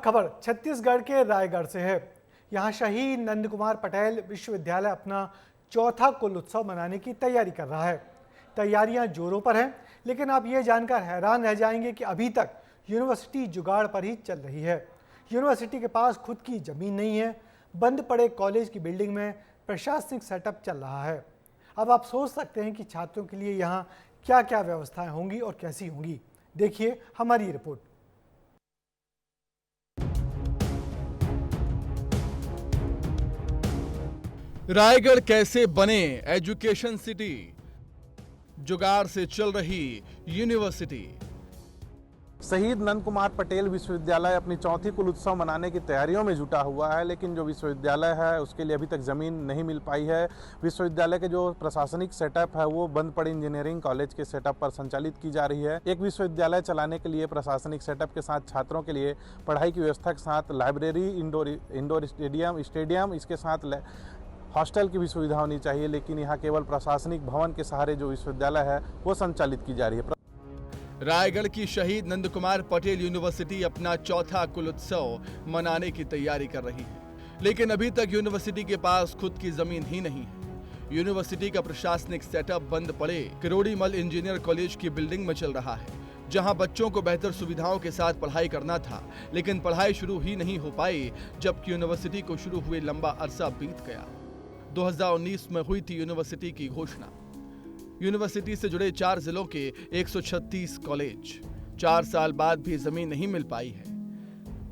खबर छत्तीसगढ़ के रायगढ़ से है। यहाँ शहीद नंद कुमार पटेल विश्वविद्यालय अपना चौथा कुल उत्सव मनाने की तैयारी कर रहा है। तैयारियां जोरों पर हैं, लेकिन आप ये जानकर हैरान रह जाएंगे कि अभी तक यूनिवर्सिटी जुगाड़ पर ही चल रही है। यूनिवर्सिटी के पास खुद की जमीन नहीं है। बंद पड़े कॉलेज की बिल्डिंग में प्रशासनिक सेटअप चल रहा है। अब आप सोच सकते हैं कि छात्रों के लिए यहाँ क्या क्या व्यवस्थाएं होंगी और कैसी होंगी। देखिए हमारी रिपोर्ट। रायगढ़ कैसे बने एजुकेशन सिटी, जुगाड़ से चल रही यूनिवर्सिटी। शहीद नंद कुमार पटेल विश्वविद्यालय अपनी चौथी कुल उत्सव मनाने की तैयारियों में जुटा हुआ है, लेकिन जो विश्वविद्यालय है उसके लिए अभी तक ज़मीन नहीं मिल पाई है। विश्वविद्यालय के जो प्रशासनिक सेटअप है वो बंद पड़े इंजीनियरिंग कॉलेज के सेटअप पर संचालित की जा रही है। एक विश्वविद्यालय चलाने के लिए प्रशासनिक सेटअप के साथ छात्रों के लिए पढ़ाई की व्यवस्था के साथ लाइब्रेरी, इंडोर स्टेडियम, इसके साथ हॉस्टल की भी सुविधा होनी चाहिए, लेकिन यहाँ केवल प्रशासनिक भवन के सहारे जो विश्वविद्यालय है वो संचालित की जा रही है। रायगढ़ की शहीद नंद कुमार पटेल यूनिवर्सिटी अपना चौथा कुल उत्सव मनाने की तैयारी कर रही है, लेकिन अभी तक यूनिवर्सिटी के पास खुद की जमीन ही नहीं है। यूनिवर्सिटी का प्रशासनिक सेटअप बंद पड़े किरोड़ीमल इंजीनियर कॉलेज की बिल्डिंग में चल रहा है, जहां बच्चों को बेहतर सुविधाओं के साथ पढ़ाई करना था, लेकिन पढ़ाई शुरू ही नहीं हो पाई, जबकि यूनिवर्सिटी को शुरू हुए लंबा अरसा बीत गया। 2019 में हुई थी यूनिवर्सिटी की घोषणा। यूनिवर्सिटी से जुड़े 4 जिलों के 136 कॉलेज 4 साल बाद भी जमीन नहीं मिल पाई है।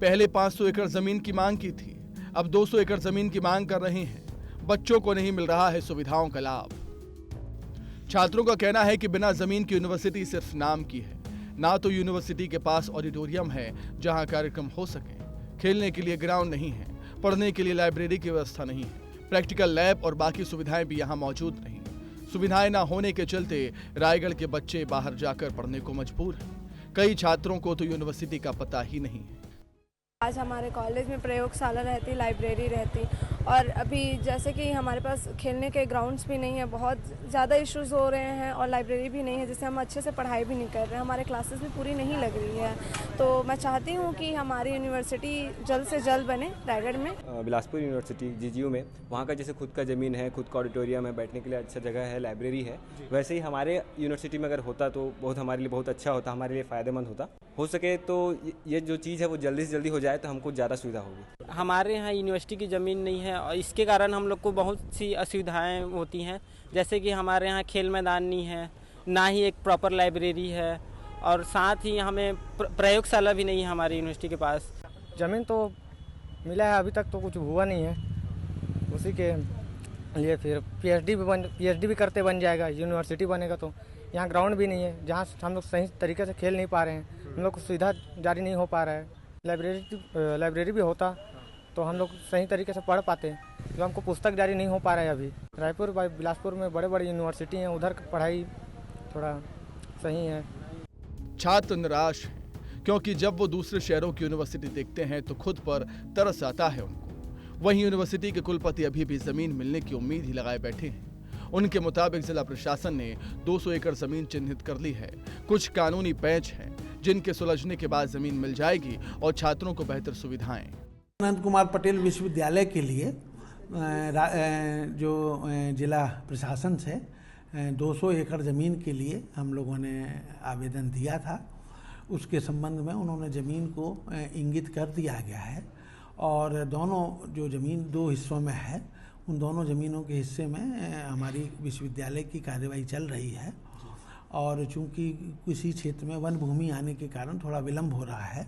पहले 500 एकड़ जमीन की मांग की थी, अब 200 एकड़ जमीन की मांग कर रहे हैं। बच्चों को नहीं मिल रहा है सुविधाओं का लाभ। छात्रों का कहना है कि बिना जमीन की यूनिवर्सिटी सिर्फ नाम की है। ना तो यूनिवर्सिटी के पास ऑडिटोरियम है जहां कार्यक्रम हो सके, खेलने के लिए ग्राउंड नहीं है, पढ़ने के लिए लाइब्रेरी की व्यवस्था नहीं है, प्रैक्टिकल लैब और बाकी सुविधाएं भी यहाँ मौजूद नहीं। सुविधाएं न होने के चलते रायगढ़ के बच्चे बाहर जाकर पढ़ने को मजबूर हैं। कई छात्रों को तो यूनिवर्सिटी का पता ही नहीं है। आज हमारे कॉलेज में प्रयोगशाला रहती, लाइब्रेरी रहती, और अभी जैसे कि हमारे पास खेलने के ग्राउंड्स भी नहीं है, बहुत ज़्यादा इश्यूज हो रहे हैं, और लाइब्रेरी भी नहीं है, जिससे हम अच्छे से पढ़ाई भी नहीं कर रहे हैं। हमारे क्लासेस भी पूरी नहीं लग रही है। तो मैं चाहती हूँ कि हमारी यूनिवर्सिटी जल्द से जल्द बने रायगढ़ में। बिलासपुर यूनिवर्सिटी जीजीयू में वहाँ का जैसे खुद का ज़मीन है, खुद का ऑडिटोरियम है, बैठने के लिए अच्छा जगह है, लाइब्रेरी है, वैसे ही हमारे यूनिवर्सिटी में अगर होता तो बहुत हमारे लिए बहुत अच्छा होता, हमारे लिए फ़ायदेमंद होता। हो सके तो ये जो चीज़ है वो जल्दी से जल्दी हो जाए तो हमको ज़्यादा सुविधा होगी। हमारे यहाँ यूनिवर्सिटी की ज़मीन नहीं है और इसके कारण हम लोग को बहुत सी असुविधाएं होती हैं, जैसे कि हमारे यहाँ खेल मैदान नहीं है, ना ही एक प्रॉपर लाइब्रेरी है, और साथ ही हमें प्रयोगशाला भी नहीं है हमारी यूनिवर्सिटी के पास। ज़मीन तो मिला है, अभी तक तो कुछ हुआ नहीं है। उसी के लिए फिर पीएचडी भी करते बन जाएगा, यूनिवर्सिटी बनेगा तो यहाँ ग्राउंड भी नहीं है जहाँ हम लोग सही तरीके से खेल नहीं पा रहे हैं, हम लोग को सुविधा जारी नहीं हो पा रहा है। लाइब्रेरी भी होता तो हम लोग सही तरीके से पढ़ पाते, जो हमको पुस्तक जारी नहीं हो पा रहा है अभी। रायपुर बिलासपुर में बड़े बड़े यूनिवर्सिटी हैं, उधर पढ़ाई थोड़ा सही है। छात्र निराश हैं, क्योंकि जब वो दूसरे शहरों की यूनिवर्सिटी देखते हैं तो खुद पर तरस आता है उनको। वहीं यूनिवर्सिटी के कुलपति अभी भी जमीन मिलने की उम्मीद ही लगाए बैठे हैं। उनके मुताबिक जिला प्रशासन ने 200 एकड़ जमीन चिन्हित कर ली है। कुछ कानूनी पेच हैं जिनके सुलझने के बाद जमीन मिल जाएगी और छात्रों को बेहतर सुविधाएं। नंद कुमार पटेल विश्वविद्यालय के लिए जो जिला प्रशासन से 200 एकड़ ज़मीन के लिए हम लोगों ने आवेदन दिया था। उसके संबंध में उन्होंने ज़मीन को इंगित कर दिया गया है, और दोनों जो ज़मीन 2 हिस्सों में है, उन दोनों ज़मीनों के हिस्से में हमारी विश्वविद्यालय की कार्यवाही चल रही है। और चूंकि किसी क्षेत्र में वन भूमि आने के कारण थोड़ा विलम्ब हो रहा है,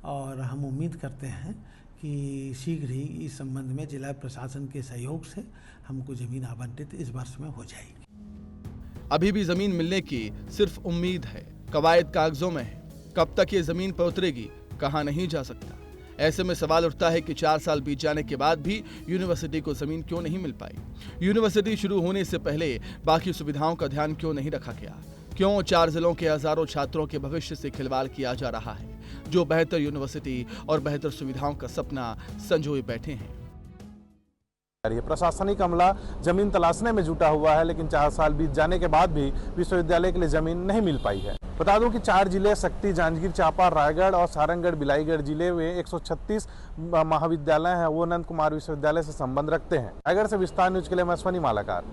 और हम उम्मीद करते हैं कि शीघ्र ही इस संबंध में जिला प्रशासन के सहयोग से हमको ज़मीन आवंटित इस वर्ष में हो जाएगी। अभी भी जमीन मिलने की सिर्फ उम्मीद है, कवायद कागजों में है। कब तक ये जमीन पर उतरेगी कहा नहीं जा सकता। ऐसे में सवाल उठता है कि 4 साल बीत जाने के बाद भी यूनिवर्सिटी को जमीन क्यों नहीं मिल पाई। यूनिवर्सिटी शुरू होने से पहले बाकी सुविधाओं का ध्यान क्यों नहीं रखा गया। क्यों 4 जिलों के हजारों छात्रों के भविष्य से खिलवाड़ किया जा रहा है, जो बेहतर यूनिवर्सिटी और बेहतर सुविधाओं का सपना संजोए बैठे हैं। प्रशासनिक अमला जमीन तलाशने में जुटा हुआ है, लेकिन 4 साल बीत जाने के बाद भी विश्वविद्यालय के लिए जमीन नहीं मिल पाई है। बता दूं कि 4 जिले शक्ति, जांजगीर चांपा, रायगढ़ और सारंगढ़ बिलाईगढ़ जिले में 136 महाविद्यालय हैं, वो नंद कुमार विश्वविद्यालय से संबंध रखते हैं। रायगढ़ से विस्तार न्यूज के लिए मैं अश्वनी मालाकार।